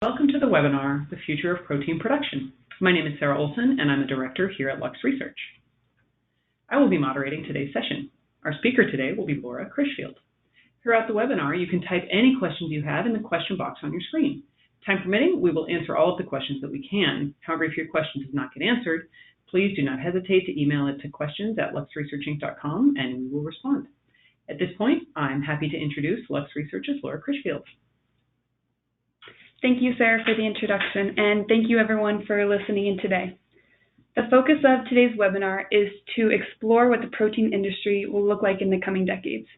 Welcome to the webinar, The Future of Protein Production. My name is Sarah Olson, and I'm a director here at Lux Research. I will be moderating today's session. Our speaker today will be Laura Critchfield. Throughout the webinar, you can type any questions you have in the question box on your screen. Time permitting, we will answer all of the questions that we can. However, if your question does not get answered, please do not hesitate to email it to questions@luxresearchinc.com and we will respond. At this point, I'm happy to introduce Lux Research's Laura Critchfield. Thank you, Sarah, for the introduction, and thank you everyone for listening in today. The focus of today's webinar is to explore what the protein industry will look like in the coming decades.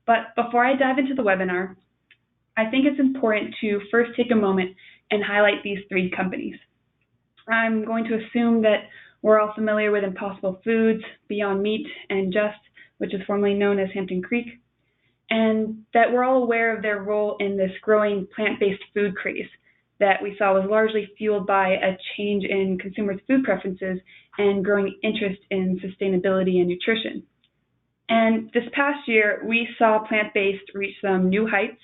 But before I dive into the webinar, I think it's important to first take a moment and highlight these three companies. I'm going to assume that we're all familiar with Impossible Foods, Beyond Meat, and Just, which is formerly known as Hampton Creek, and that we're all aware of their role in this growing plant-based food craze that we saw was largely fueled by a change in consumers' food preferences and growing interest in sustainability and nutrition. And this past year, we saw plant-based reach some new heights.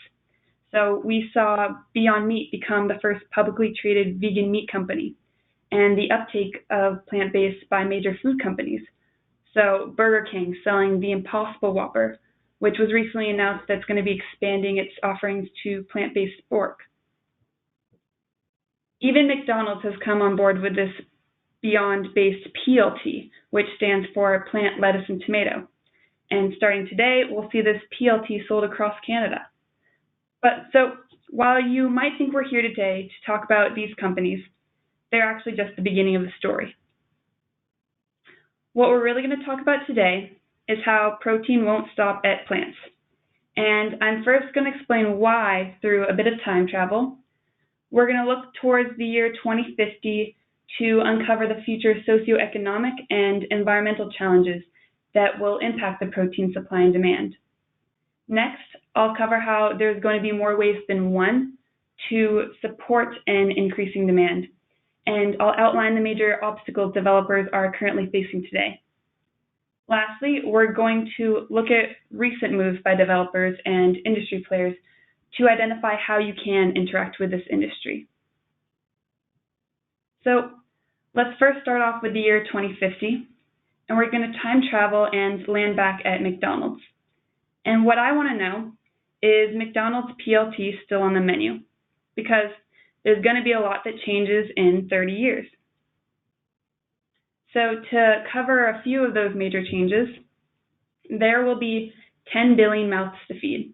So we saw Beyond Meat become the first publicly traded vegan meat company, and the uptake of plant-based by major food companies. So Burger King selling the Impossible Whopper, which was recently announced that's going to be expanding its offerings to plant-based pork. Even McDonald's has come on board with this Beyond-based PLT, which stands for plant, lettuce, and tomato. And starting today, we'll see this PLT sold across Canada. But so while you might think we're here today to talk about these companies, they're actually just the beginning of the story. What we're really going to talk about today is how protein won't stop at plants. And I'm first going to explain why through a bit of time travel. We're going to look towards the year 2050 to uncover the future socioeconomic and environmental challenges that will impact the protein supply and demand. Next, I'll cover how there's going to be more ways than one to support an increasing demand. And I'll outline the major obstacles developers are currently facing today. Lastly, we're going to look at recent moves by developers and industry players to identify how you can interact with this industry. So let's first start off with the year 2050, and we're going to time travel and land back at McDonald's. And what I want to know is McDonald's PLT still on the menu? Because there's going to be a lot that changes in 30 years. So to cover a few of those major changes, there will be 10 billion mouths to feed.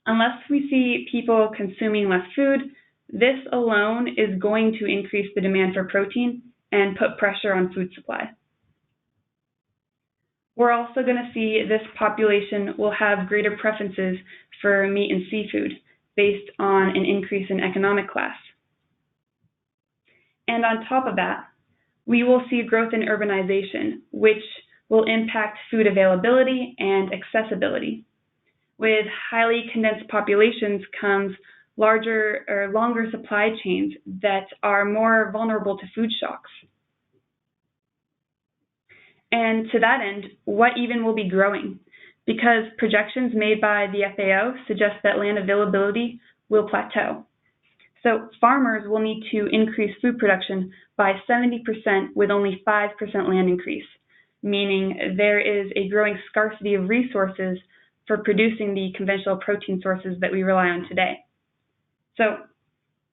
Unless we see people consuming less food, this alone is going to increase the demand for protein and put pressure on food supply. We're also going to see this population will have greater preferences for meat and seafood based on an increase in economic class. And on top of that, we will see growth in urbanization, which will impact food availability and accessibility. With highly condensed populations comes larger or longer supply chains that are more vulnerable to food shocks. And to that end, what even will be growing? Because projections made by the FAO suggest that land availability will plateau. So farmers will need to increase food production by 70% with only 5% land increase, meaning there is a growing scarcity of resources for producing the conventional protein sources that we rely on today. So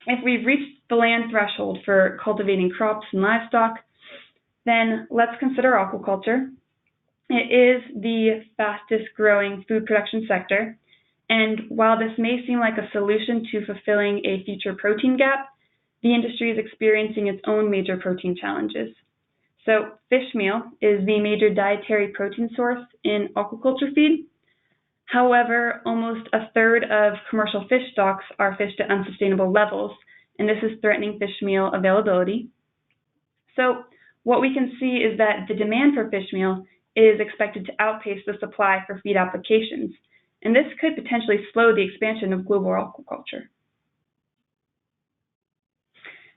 if we've reached the land threshold for cultivating crops and livestock, then let's consider aquaculture. It is the fastest growing food production sector. And while this may seem like a solution to fulfilling a future protein gap, the industry is experiencing its own major protein challenges. So fish meal is the major dietary protein source in aquaculture feed. However, almost a third of commercial fish stocks are fished at unsustainable levels, and this is threatening fish meal availability. So what we can see is that the demand for fish meal is expected to outpace the supply for feed applications. And this could potentially slow the expansion of global aquaculture.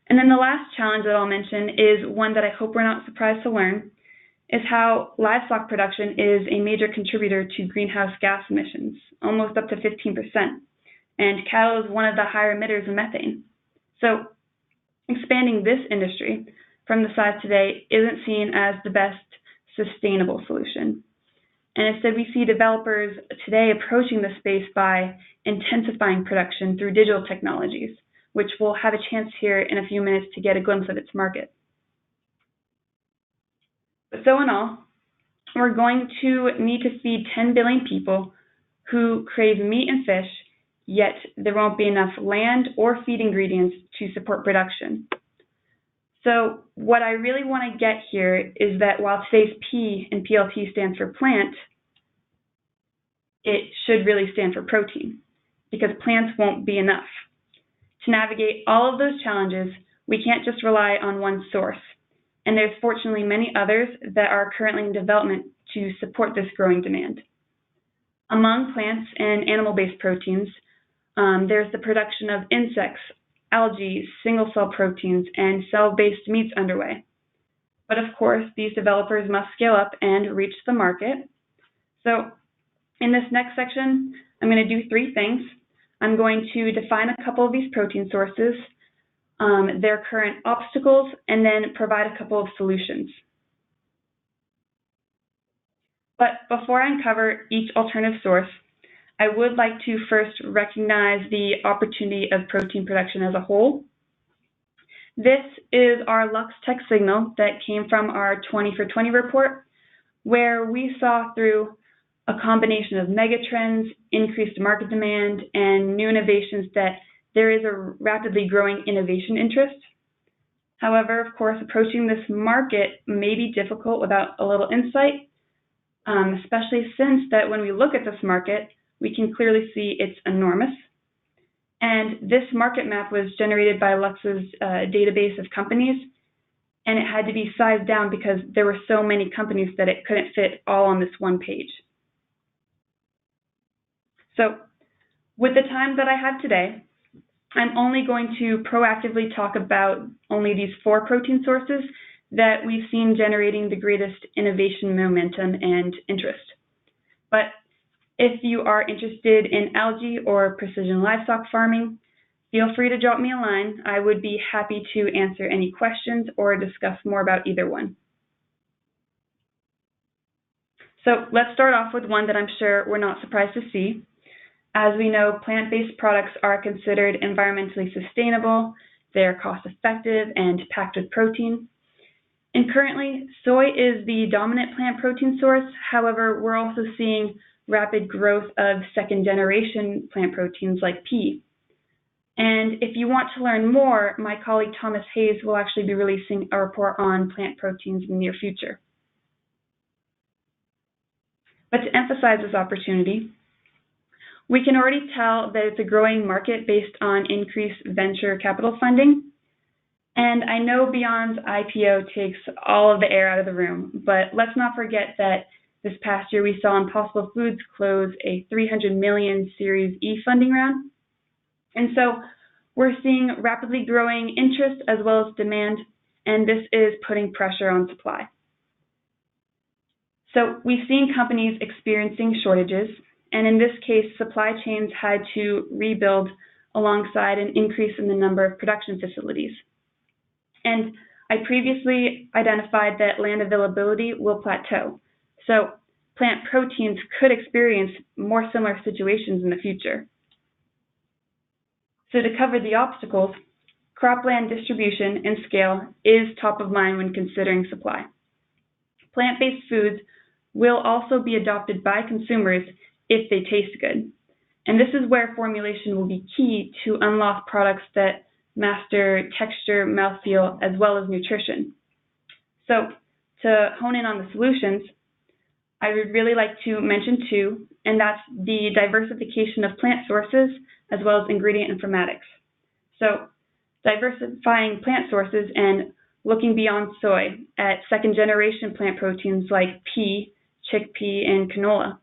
And then the last challenge that I'll mention is one that I hope we're not surprised to learn, is how livestock production is a major contributor to greenhouse gas emissions, almost up to 15%. And cattle is one of the higher emitters of methane. So expanding this industry from the size today isn't seen as the best sustainable solution. And instead, we see developers today approaching the space by intensifying production through digital technologies, which we'll have a chance here in a few minutes to get a glimpse of its market. But so in all, we're going to need to feed 10 billion people who crave meat and fish, yet there won't be enough land or feed ingredients to support production. So what I really want to get here is that while today's P in PLT stands for plant, it should really stand for protein, because plants won't be enough. To navigate all of those challenges, we can't just rely on one source, and there's fortunately many others that are currently in development to support this growing demand. Among plants and animal-based proteins, there's the production of insects, algae, single-cell proteins, and cell-based meats underway. But of course, these developers must scale up and reach the market. So in this next section, I'm going to do three things. I'm going to define a couple of these protein sources, their current obstacles, and then provide a couple of solutions. But before I uncover each alternative source, I would like to first recognize the opportunity of protein production as a whole. This is our Lux Tech signal that came from our 20 for 20 report, where we saw through a combination of megatrends, increased market demand, and new innovations that there is a rapidly growing innovation interest. However, of course, approaching this market may be difficult without a little insight, especially since that when we look at this market, we can clearly see it's enormous. And this market map was generated by Lux's database of companies, and it had to be sized down because there were so many companies that it couldn't fit all on this one page. So with the time that I have today, I'm only going to proactively talk about only these 4 protein sources that we've seen generating the greatest innovation momentum and interest. But if you are interested in algae or precision livestock farming, feel free to drop me a line. I would be happy to answer any questions or discuss more about either one. So let's start off with one that I'm sure we're not surprised to see. As we know, plant-based products are considered environmentally sustainable, they're cost-effective, and packed with protein. And currently, soy is the dominant plant protein source. However, we're also seeing rapid growth of second-generation plant proteins like pea. And if you want to learn more, my colleague Thomas Hayes will actually be releasing a report on plant proteins in the near future. But to emphasize this opportunity, we can already tell that it's a growing market based on increased venture capital funding. And I know Beyond's IPO takes all of the air out of the room, but let's not forget that this past year we saw Impossible Foods close a $300 million Series E funding round. And so we're seeing rapidly growing interest as well as demand, and this is putting pressure on supply. So we've seen companies experiencing shortages, and in this case, supply chains had to rebuild alongside an increase in the number of production facilities. And I previously identified that land availability will plateau. So plant proteins could experience more similar situations in the future. So to cover the obstacles, cropland distribution and scale is top of mind when considering supply. Plant-based foods will also be adopted by consumers if they taste good. And this is where formulation will be key to unlock products that master texture, mouthfeel, as well as nutrition. So to hone in on the solutions, I would really like to mention 2, and that's the diversification of plant sources as well as ingredient informatics. So diversifying plant sources and looking beyond soy at second-generation plant proteins like pea, chickpea, and canola.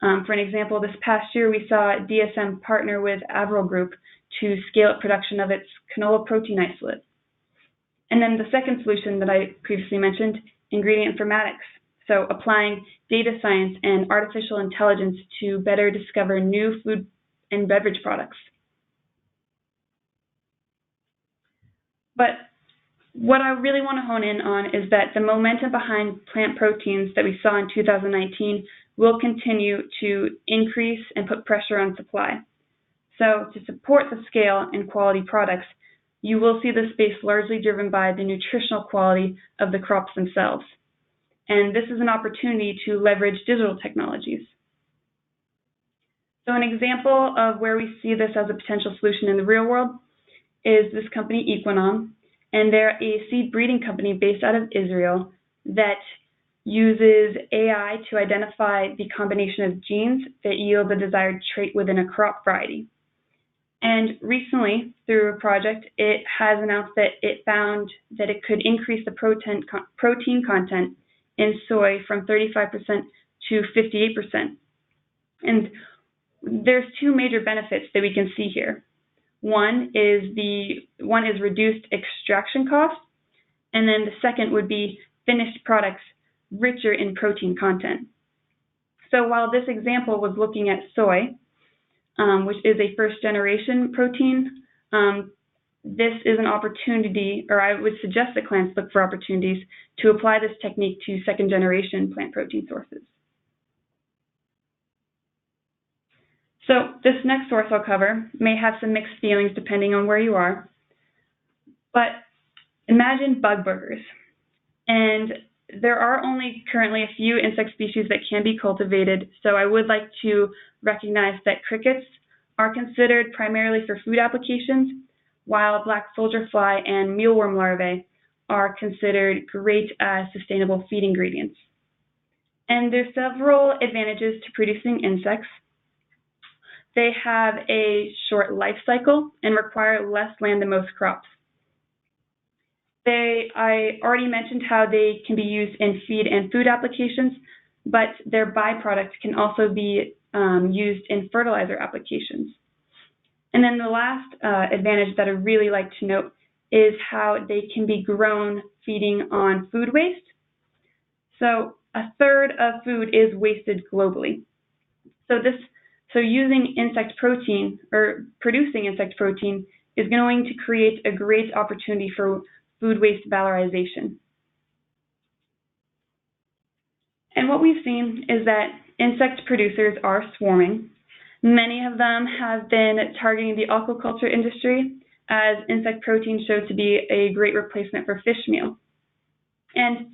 For an example, this past year we saw DSM partner with Avril Group to scale up production of its canola protein isolate. And then the second solution that I previously mentioned, ingredient informatics. So applying data science and artificial intelligence to better discover new food and beverage products. But what I really want to hone in on is that the momentum behind plant proteins that we saw in 2019 will continue to increase and put pressure on supply. So to support the scale and quality products, you will see this space largely driven by the nutritional quality of the crops themselves. And this is an opportunity to leverage digital technologies. So an example of where we see this as a potential solution in the real world is this company Equinom, and they're a seed breeding company based out of Israel that uses AI to identify the combination of genes that yield the desired trait within a crop variety. And recently, through a project, it has announced that it found that it could increase the protein content in soy from 35% to 58%. And there's two major benefits that we can see here. One is reduced extraction costs, and then the second would be finished products richer in protein content. So while this example was looking at soy, which is a first-generation protein, this is an opportunity, or I would suggest that clients look for opportunities to apply this technique to second-generation plant protein sources. So this next source I'll cover may have some mixed feelings depending on where you are, but imagine bug burgers. And there are only currently a few insect species that can be cultivated, so I would like to recognize that crickets are considered primarily for food applications, while black soldier fly and mealworm larvae are considered great as sustainable feed ingredients. And there's several advantages to producing insects. They have a short life cycle and require less land than most crops. I already mentioned how they can be used in feed and food applications, but their byproducts can also be used in fertilizer applications. And then the last advantage that I really like to note is how they can be grown feeding on food waste. So a third of food is wasted globally. So using insect protein or producing insect protein is going to create a great opportunity for food waste valorization. And what we've seen is that insect producers are swarming. Many of them have been targeting the aquaculture industry, as insect protein showed to be a great replacement for fish meal. And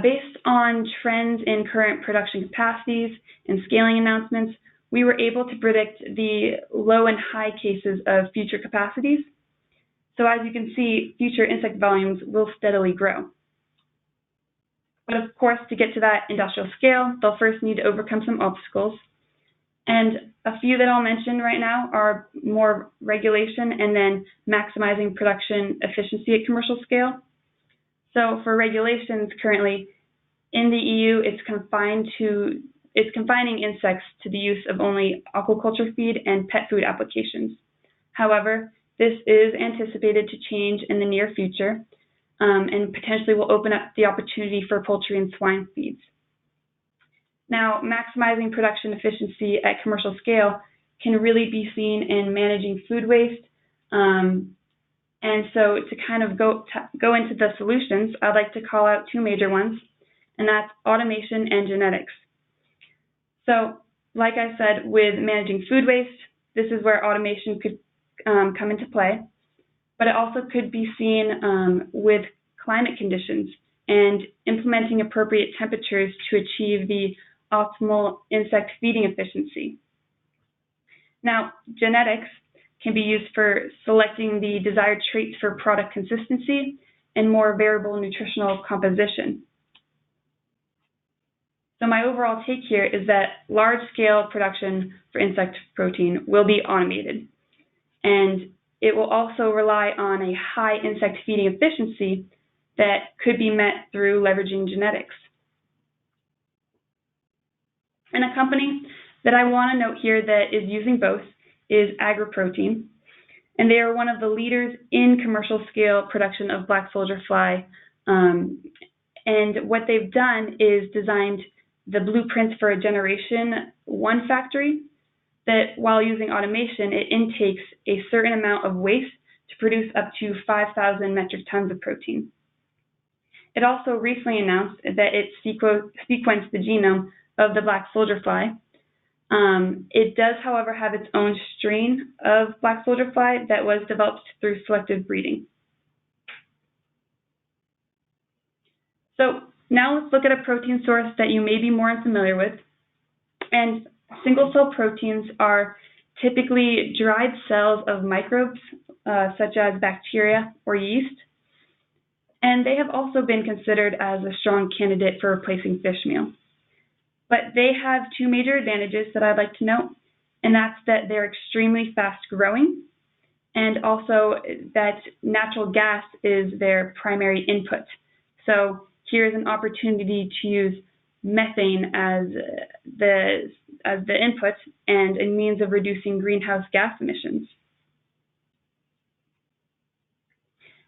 based on trends in current production capacities and scaling announcements, we were able to predict the low and high cases of future capacities. So as you can see, future insect volumes will steadily grow. But of course, to get to that industrial scale, they'll first need to overcome some obstacles. And a few that I'll mention right now are more regulation and then maximizing production efficiency at commercial scale. So for regulations currently, in the EU, it's confining insects to the use of only aquaculture feed and pet food applications. However, this is anticipated to change in the near future and potentially will open up the opportunity for poultry and swine feeds. Now, maximizing production efficiency at commercial scale can really be seen in managing food waste. And so to kind of go into the solutions, I'd like to call out two major ones, and that's automation and genetics. So like I said, with managing food waste, this is where automation could come into play, but it also could be seen with climate conditions and implementing appropriate temperatures to achieve the optimal insect feeding efficiency. Now, genetics can be used for selecting the desired traits for product consistency and more variable nutritional composition. So my overall take here is that large-scale production for insect protein will be automated, and it will also rely on a high insect feeding efficiency that could be met through leveraging genetics. And a company that I want to note here that is using both is AgriProtein, and they are one of the leaders in commercial scale production of black soldier fly. And what they've done is designed the blueprints for a Generation 1 factory that, while using automation, it intakes a certain amount of waste to produce up to 5,000 metric tons of protein. It also recently announced that it sequenced the genome of the black soldier fly. It does, however, have its own strain of black soldier fly that was developed through selective breeding. So now let's look at a protein source that you may be more unfamiliar with. And single-cell proteins are typically dried cells of microbes, such as bacteria or yeast. And they have also been considered as a strong candidate for replacing fish meal. But they have two major advantages that I'd like to note, and that's that they're extremely fast-growing, and also that natural gas is their primary input. So here is an opportunity to use methane as the input and a means of reducing greenhouse gas emissions.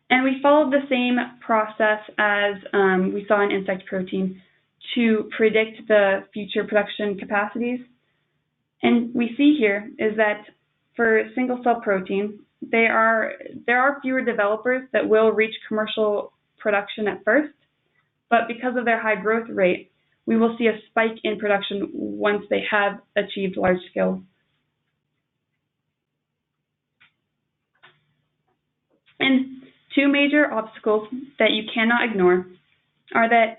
And we followed the same process as we saw in insect protein to predict the future production capacities. And we see here is that for single-cell protein, there are fewer developers that will reach commercial production at first, but because of their high growth rate, we will see a spike in production once they have achieved large scale. And two major obstacles that you cannot ignore are that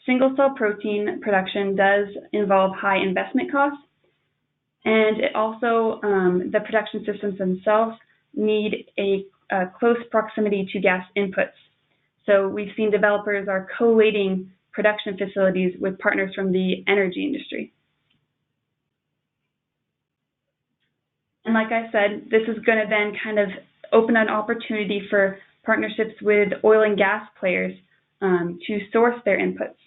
single-cell protein production does involve high investment costs, and it also, the production systems themselves need a close proximity to gas inputs. So we've seen developers are collating production facilities with partners from the energy industry. And like I said, this is going to then kind of open an opportunity for partnerships with oil and gas players to source their inputs.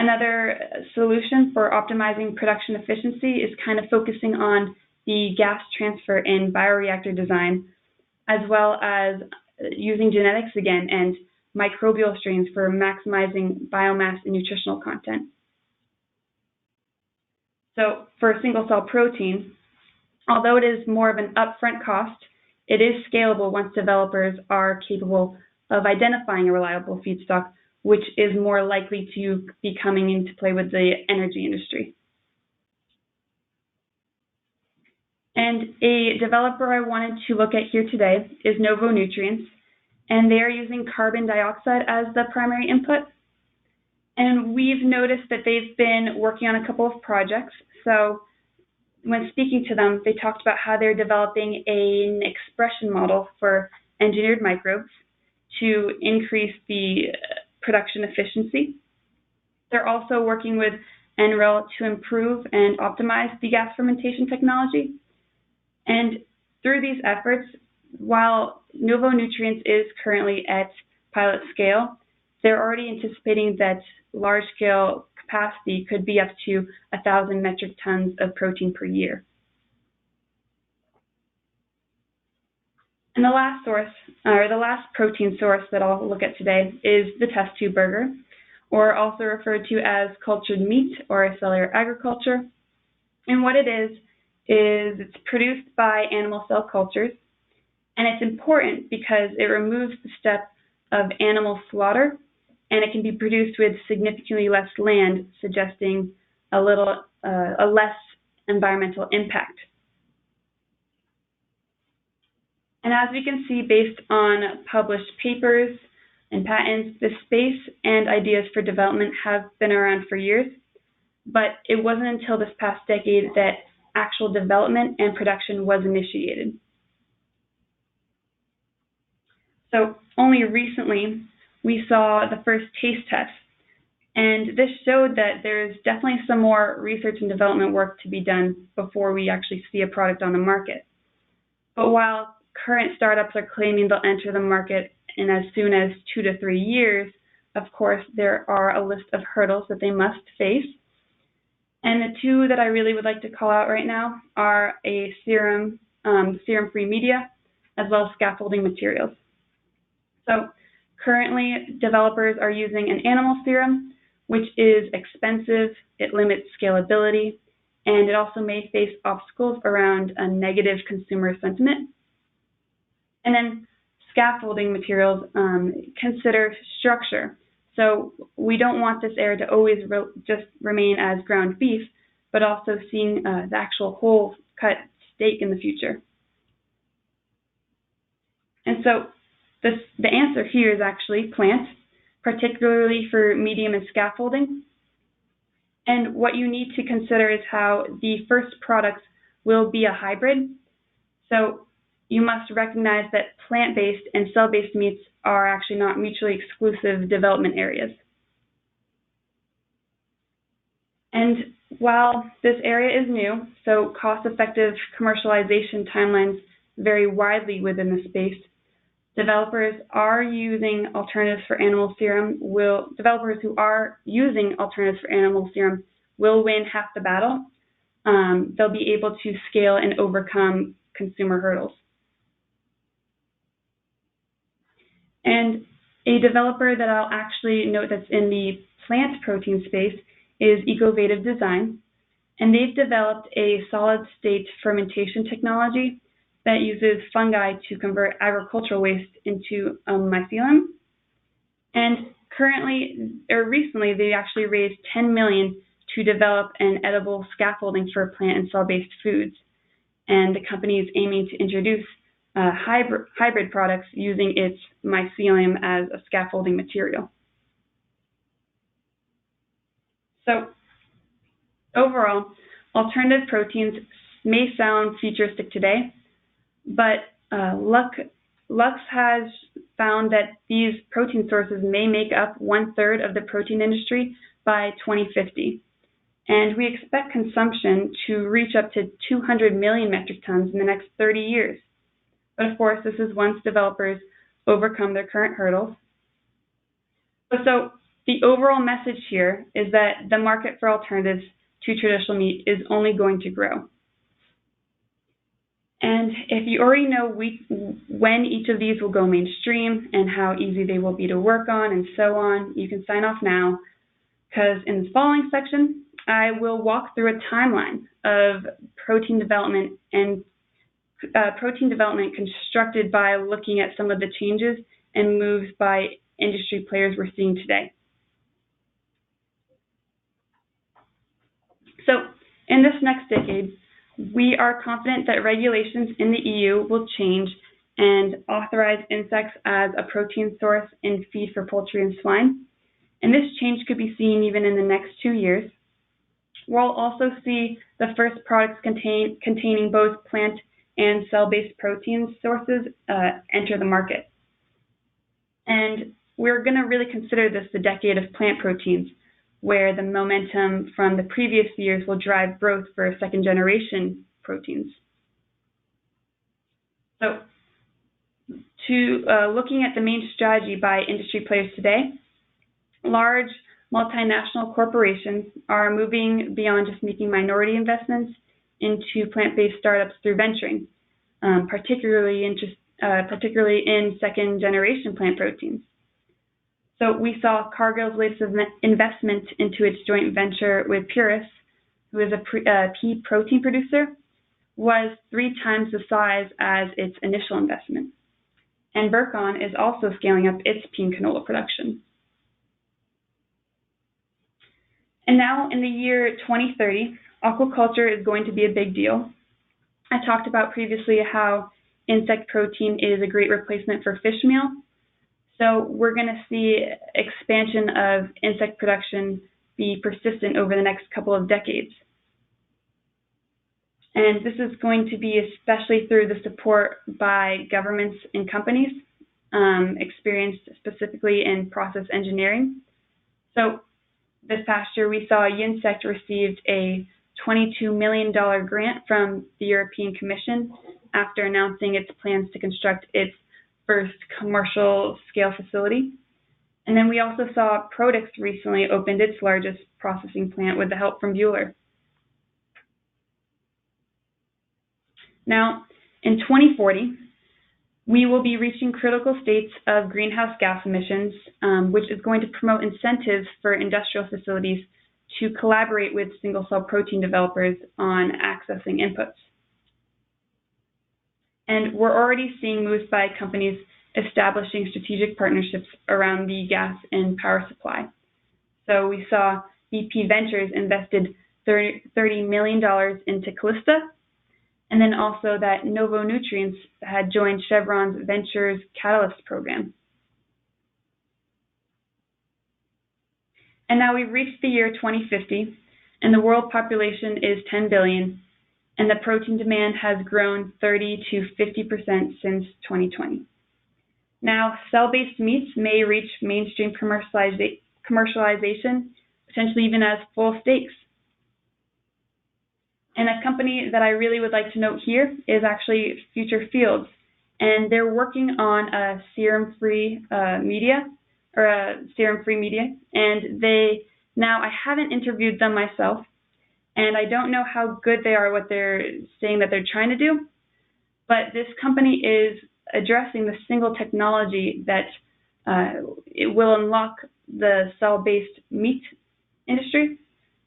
Another solution for optimizing production efficiency is kind of focusing on the gas transfer in bioreactor design, as well as using genetics again and microbial strains for maximizing biomass and nutritional content. So for single-cell protein, although it is more of an upfront cost, it is scalable once developers are capable of identifying a reliable feedstock, which is more likely to be coming into play with the energy industry. And a developer I wanted to look at here today is Novo Nutrients, and they are using carbon dioxide as the primary input. And we've noticed that they've been working on a couple of projects. So when speaking to them, they talked about how they're developing an expression model for engineered microbes to increase the production efficiency. They're also working with NREL to improve and optimize the gas fermentation technology. And through these efforts, while Novo Nutrients is currently at pilot scale, they're already anticipating that large-scale capacity could be up to 1,000 metric tons of protein per year. And the last source, or the last protein source that I'll look at today is the test tube burger, or also referred to as cultured meat or cellular agriculture. And what it is it's produced by animal cell cultures, and it's important because it removes the step of animal slaughter, and it can be produced with significantly less land, suggesting a less environmental impact. And as we can see, based on published papers and patents, this space and ideas for development have been around for years, but it wasn't until this past decade that actual development and production was initiated. So only recently, we saw the first taste test, and this showed that there's definitely some more research and development work to be done before we actually see a product on the market. But while current startups are claiming they'll enter the market in as soon as 2 to 3 years, of course, there are a list of hurdles that they must face. And the two that I really would like to call out right now are a serum-free media, as well as scaffolding materials. So currently, developers are using an animal serum, which is expensive, it limits scalability, and it also may face obstacles around a negative consumer sentiment. And then scaffolding materials consider structure. So we don't want this area to always just remain as ground beef, but also seeing the actual whole cut steak in the future. And so the answer here is actually plant, particularly for medium and scaffolding. And what you need to consider is how the first products will be a hybrid. So you must recognize that plant-based and cell-based meats are actually not mutually exclusive development areas. And while this area is new, so cost-effective commercialization timelines vary widely within the space, developers who are using alternatives for animal serum will win half the battle. They'll be able to scale and overcome consumer hurdles. And a developer that I'll actually note that's in the plant protein space is Ecovative Design, and they've developed a solid-state fermentation technology that uses fungi to convert agricultural waste into mycelium. And recently, they actually raised $10 million to develop an edible scaffolding for plant and cell-based foods. And the company is aiming to introduce hybrid products using its mycelium as a scaffolding material. So overall, alternative proteins may sound futuristic today, but Lux has found that these protein sources may make up 1/3 of the protein industry by 2050. And we expect consumption to reach up to 200 million metric tons in the next 30 years. But of course, this is once developers overcome their current hurdles. So the overall message here is that the market for alternatives to traditional meat is only going to grow. And if you already know when each of these will go mainstream and how easy they will be to work on and so on, you can sign off now, because in the following section, I will walk through a timeline of protein development constructed by looking at some of the changes and moves by industry players we're seeing today. So in this next decade, we are confident that regulations in the EU will change and authorize insects as a protein source in feed for poultry and swine. And this change could be seen even in the next 2 years. We'll also see the first products containing both plant and cell-based protein sources enter the market. And we're going to really consider this the decade of plant proteins, where the momentum from the previous years will drive growth for second-generation proteins. So, looking at the main strategy by industry players today, large multinational corporations are moving beyond just making minority investments into plant-based startups through venturing, particularly in second-generation plant proteins. So we saw Cargill's latest investment into its joint venture with Purus, who is a pea protein producer, was 3 times the size as its initial investment. And Burcon is also scaling up its pea and canola production. And now in the year 2030, aquaculture is going to be a big deal. I talked about previously how insect protein is a great replacement for fish meal. So we're going to see expansion of insect production be persistent over the next couple of decades. And this is going to be especially through the support by governments and companies, experienced specifically in process engineering. So this past year, we saw Yinsect received a $22 million grant from the European Commission after announcing its plans to construct its first commercial scale facility. And then we also saw Produx recently opened its largest processing plant with the help from Bueller. Now, in 2040, we will be reaching critical states of greenhouse gas emissions, which is going to promote incentives for industrial facilities to collaborate with single-cell protein developers on accessing inputs. And we're already seeing moves by companies establishing strategic partnerships around the gas and power supply. So we saw BP Ventures invested $30 million into Callista, and then also that Novo Nutrients had joined Chevron's Ventures Catalyst program. And now we've reached the year 2050, and the world population is 10 billion, and the protein demand has grown 30 to 50% since 2020. Now, cell-based meats may reach mainstream commercialization, potentially even as full steaks. And a company that I really would like to note here is actually Future Fields, and they're working on a serum-free media, and I haven't interviewed them myself, and I don't know how good they are, what they're saying that they're trying to do, but this company is addressing the single technology that it will unlock the cell-based meat industry.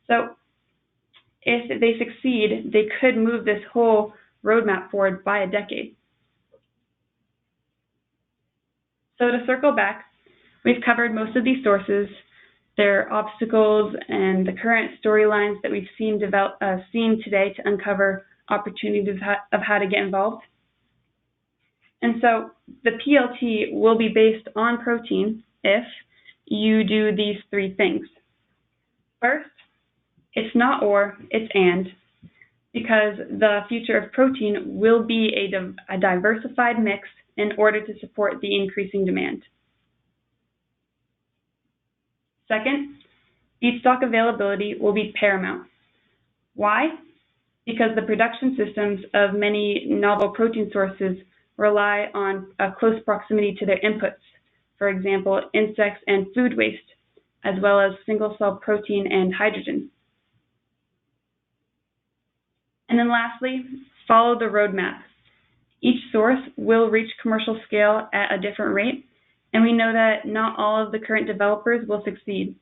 So if they succeed, they could move this whole roadmap forward by a decade. So to circle back, we've covered most of these sources, their obstacles, and the current storylines that we've seen today to uncover opportunities of how to get involved. And so the PLT will be based on protein if you do these three things. First, it's not or, it's and, because the future of protein will be a diversified mix in order to support the increasing demand. Second, feedstock availability will be paramount. Why? Because the production systems of many novel protein sources rely on a close proximity to their inputs, for example, insects and food waste, as well as single-cell protein and hydrogen. And then lastly, follow the roadmap. Each source will reach commercial scale at a different rate, and we know that not all of the current developers will succeed.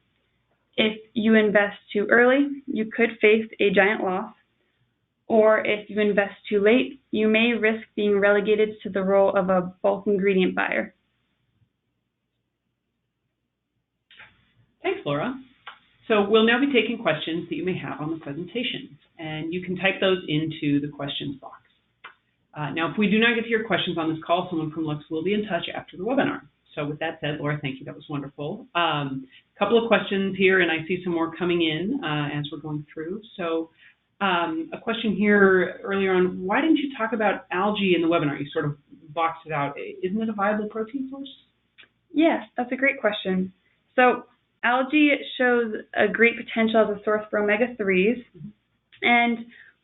If you invest too early, you could face a giant loss, or if you invest too late, you may risk being relegated to the role of a bulk ingredient buyer. Thanks, Laura. So we'll now be taking questions that you may have on the presentation, and you can type those into the questions box. Now, if we do not get to your questions on this call, someone from Lux will be in touch after the webinar. So with that said, Laura, thank you. That was wonderful. A couple of questions here, and I see some more coming in as we're going through. So a question here earlier on, why didn't you talk about algae in the webinar? You sort of boxed it out. Isn't it a viable protein source? Yes, that's a great question. So algae shows a great potential as a source for omega-3s, and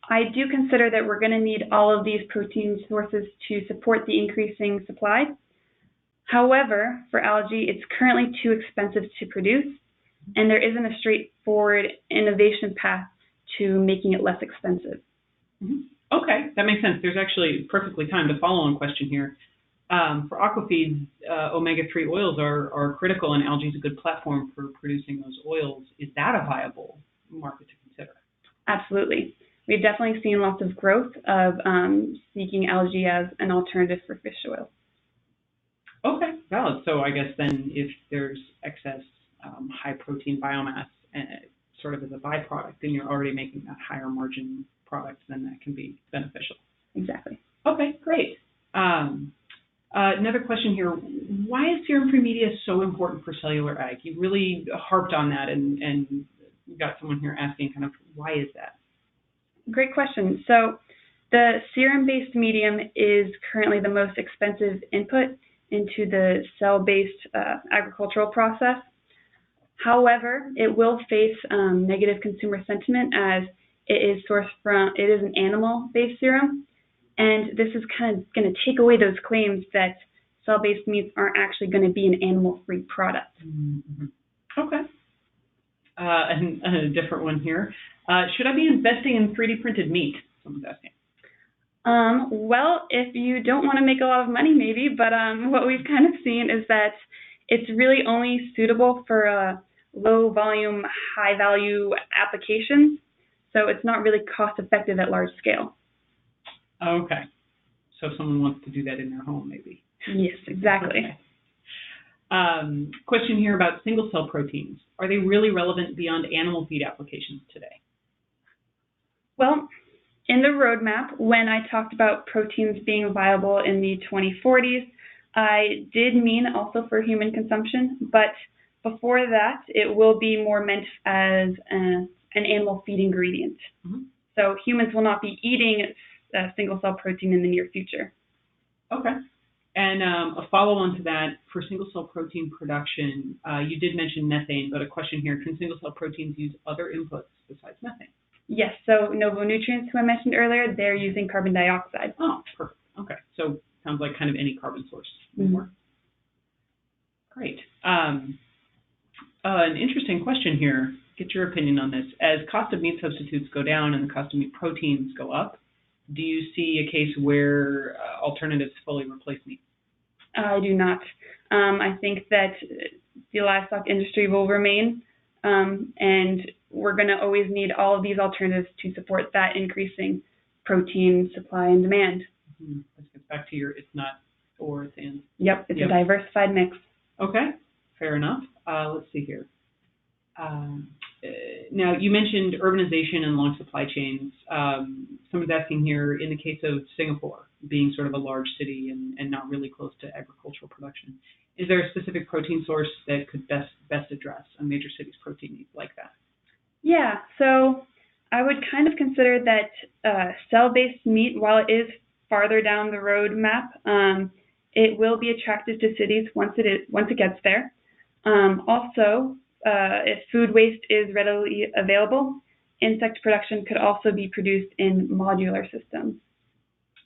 I do consider that we're going to need all of these protein sources to support the increasing supply. However, for algae, it's currently too expensive to produce, and there isn't a straightforward innovation path to making it less expensive. Okay, that makes sense. There's actually perfectly timed a follow-on question here. For aquafeeds, omega-3 oils are critical, and algae is a good platform for producing those oils. Is that a viable market to consider? Absolutely. We've definitely seen lots of growth of seeking algae as an alternative for fish oil. Okay, valid. So I guess then if there's excess high-protein biomass sort of as a byproduct, then you're already making that higher margin product, then that can be beneficial. Exactly. Okay, great. Another question here. Why is serum-free media so important for cellular ag? You really harped on that, and you got someone here asking kind of why is that? Great question. So the serum-based medium is currently the most expensive input into the cell-based agricultural process. However, it will face negative consumer sentiment as it is an animal-based serum, and this is kind of going to take away those claims that cell-based meats aren't actually going to be an animal-free product. Okay. And a different one here. Should I be investing in 3D printed meat? Someone's asking. Well, if you don't want to make a lot of money, maybe, but what we've kind of seen is that it's really only suitable for low volume, high value applications. So it's not really cost effective at large scale. Okay. So if someone wants to do that in their home, maybe. Yes, exactly. Okay. Question here about single-cell proteins. Are they really relevant beyond animal feed applications today? Well, in the roadmap, when I talked about proteins being viable in the 2040s, I did mean also for human consumption, but before that, it will be more meant as an animal feed ingredient. Mm-hmm. So humans will not be eating single-cell protein in the near future. Okay. And a follow-on to that, for single-cell protein production, you did mention methane, but a question here, can single-cell proteins use other inputs besides methane? Yes, so Novonutrients, who I mentioned earlier, they're using carbon dioxide. Oh, perfect. Okay, so sounds like kind of any carbon source will work. Great. An interesting question here. Get your opinion on this. As cost of meat substitutes go down and the cost of meat proteins go up, do you see a case where alternatives fully replace meat? I do not. I think that the livestock industry will remain, and we're going to always need all of these alternatives to support that increasing protein supply and demand. Mm-hmm. This gets back to your it's not or it's and. Yep, it's a diversified mix. Okay, fair enough. Let's see here. Now, you mentioned urbanization and long supply chains. Someone's asking here, in the case of Singapore, being sort of a large city and not really close to agricultural production, is there a specific protein source that could best address a major city's protein needs like that? Yeah, so I would kind of consider that cell-based meat, while it is farther down the roadmap, it will be attractive to cities once it gets there. Also, if food waste is readily available, insect production could also be produced in modular systems.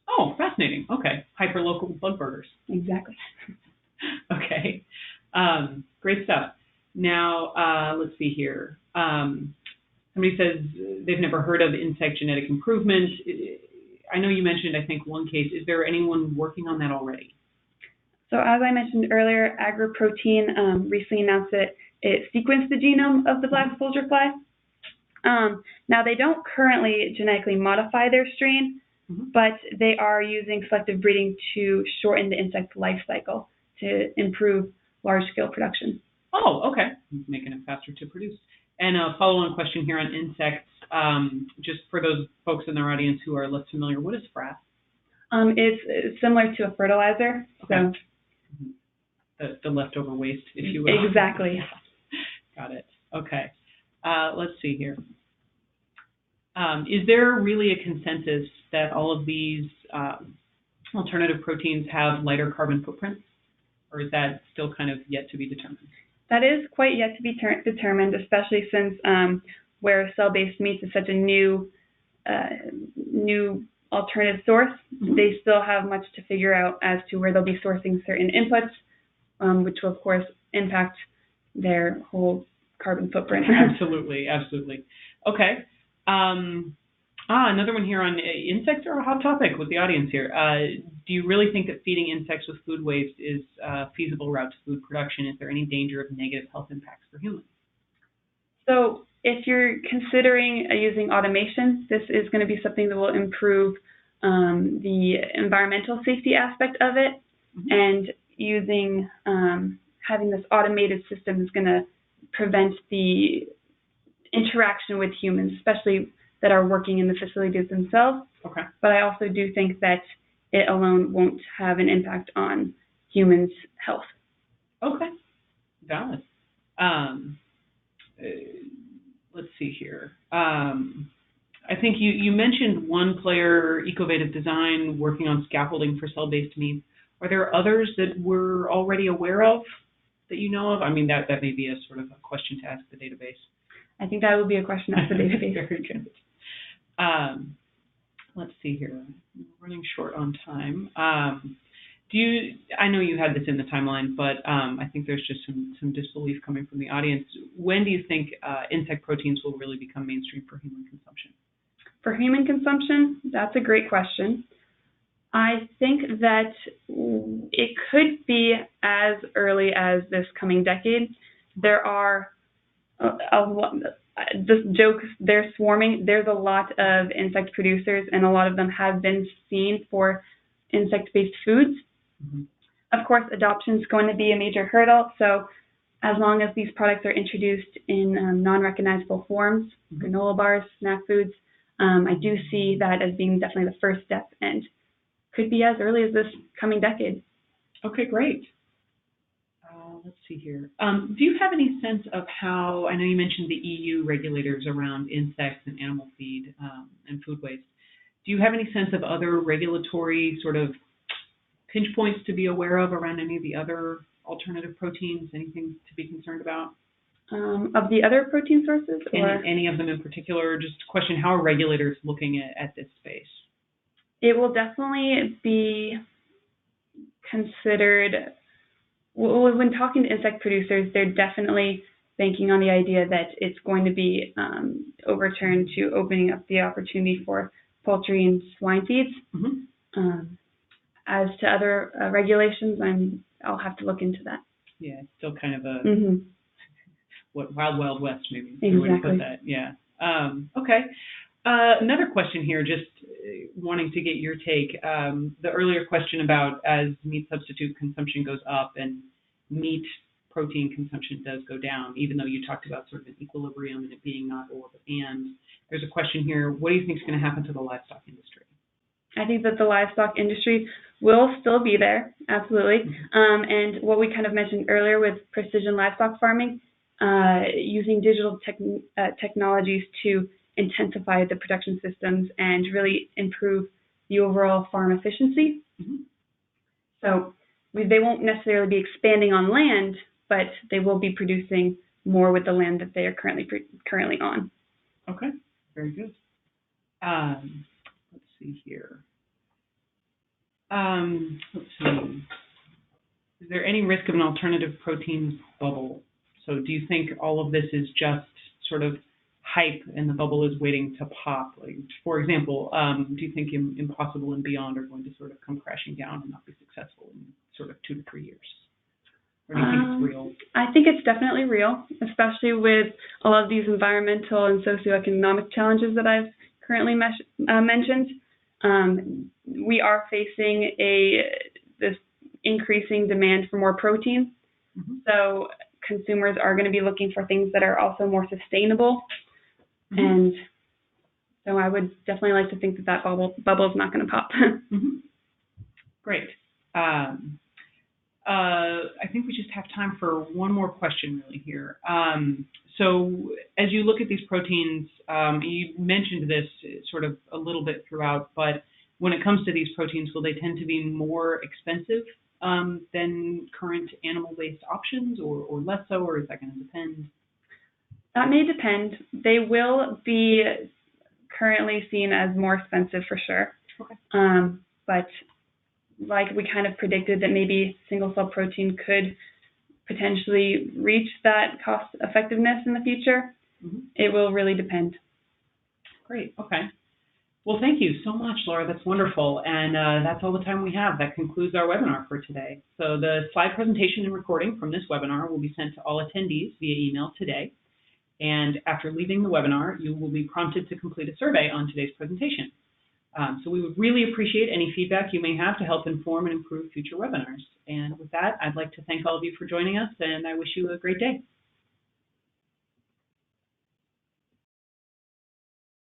Oh, fascinating. Okay. Hyperlocal bug burgers. Exactly. Okay. Great stuff. Now, let's see here. Somebody says they've never heard of insect genetic improvement. I know you mentioned, I think, one case. Is there anyone working on that already? So as I mentioned earlier, AgroProtein recently announced that it sequenced the genome of the black soldier fly. Now, they don't currently genetically modify their strain, but they are using selective breeding to shorten the insect life cycle to improve large-scale production. Oh, okay. Making it faster to produce. And a follow-on question here on insects, just for those folks in our audience who are less familiar, what is frass? It's similar to a fertilizer. Okay. So the leftover waste, if you will. Exactly. Got it. Okay. Let's see here. Is there really a consensus that all of these alternative proteins have lighter carbon footprints, or is that still kind of yet to be determined? That is quite yet to be determined, especially since where cell-based meats is such a new alternative source, they still have much to figure out as to where they'll be sourcing certain inputs, which will, of course, impact their whole carbon footprint. Absolutely, absolutely. Okay. Another one here on insects are a hot topic with the audience here. Do you really think that feeding insects with food waste is a feasible route to food production? Is there any danger of negative health impacts for humans? So if you're considering using automation, this is going to be something that will improve the environmental safety aspect of it, and using having this automated system is going to prevent the interaction with humans, especially that are working in the facilities themselves. Okay. But I also do think that it alone won't have an impact on humans' health. Okay. Valid. Let's see here. I think you mentioned one player, Ecovative Design, working on scaffolding for cell-based meat. Are there others that we're already aware of that you know of? I mean, that may be a sort of a question to ask the database. I think that would be a question to ask the database. Very good. Let's see here. We're running short on time. I know you had this in the timeline, but I think there's just some disbelief coming from the audience. When do you think insect proteins will really become mainstream for human consumption? For human consumption, that's a great question. I think that it could be as early as this coming decade. There are this joke, they're swarming. There's a lot of insect producers, and a lot of them have been seen for insect-based foods. Mm-hmm. Of course, adoption is going to be a major hurdle, so as long as these products are introduced in non-recognizable forms, mm-hmm. granola bars, snack foods, I do see that as being definitely the first step and could be as early as this coming decade. Okay, great. Let's see here. Do you have any sense of how, I know you mentioned the EU regulators around insects and animal feed and food waste. Do you have any sense of other regulatory sort of pinch points to be aware of around any of the other alternative proteins? Anything to be concerned about? Of the other protein sources? Or any of them in particular? Just a question, how are regulators looking at this space? It will definitely be considered. When talking to insect producers, they're definitely banking on the idea that it's going to be overturned to opening up the opportunity for poultry and swine feeds. Mm-hmm. As to other regulations, I'll have to look into that. Yeah, it's still kind of a mm-hmm. wild west, maybe. Exactly. Way to put that. Yeah. Okay. Another question here, just wanting to get your take. The earlier question about as meat substitute consumption goes up and meat protein consumption does go down, even though you talked about sort of an equilibrium and it being not or but and. There's a question here, what do you think is going to happen to the livestock industry? I think that the livestock industry will still be there, absolutely. Mm-hmm. And what we kind of mentioned earlier with precision livestock farming, using digital technologies to intensify the production systems and really improve the overall farm efficiency. Mm-hmm. So they won't necessarily be expanding on land, but they will be producing more with the land that they are currently on. Okay, very good. Let's see here. Let's see. Is there any risk of an alternative protein bubble? So do you think all of this is just sort of hype and the bubble is waiting to pop? Like, for example, do you think Impossible and Beyond are going to sort of come crashing down and not be successful in sort of 2 to 3 years? Or do you think it's real? I think it's definitely real, especially with all of these environmental and socioeconomic challenges that I've currently mentioned. We are facing this increasing demand for more protein. Mm-hmm. So consumers are going to be looking for things that are also more sustainable. Mm-hmm. And so I would definitely like to think that bubble is not going to pop. Mm-hmm. Great. I think we just have time for one more question really here. So as you look at these proteins, you mentioned this sort of a little bit throughout, but when it comes to these proteins, will they tend to be more expensive than current animal-based options or less so, or is that going to depend? That may depend. They will be currently seen as more expensive for sure. Okay. But like we kind of predicted that maybe single-cell protein could potentially reach that cost effectiveness in the future. Mm-hmm. It will really depend. Great. Okay. Well, thank you so much, Laura. That's wonderful. And that's all the time we have. That concludes our webinar for today. So the slide presentation and recording from this webinar will be sent to all attendees via email today. And after leaving the webinar, you will be prompted to complete a survey on today's presentation. So we would really appreciate any feedback you may have to help inform and improve future webinars. And with that, I'd like to thank all of you for joining us, and I wish you a great day.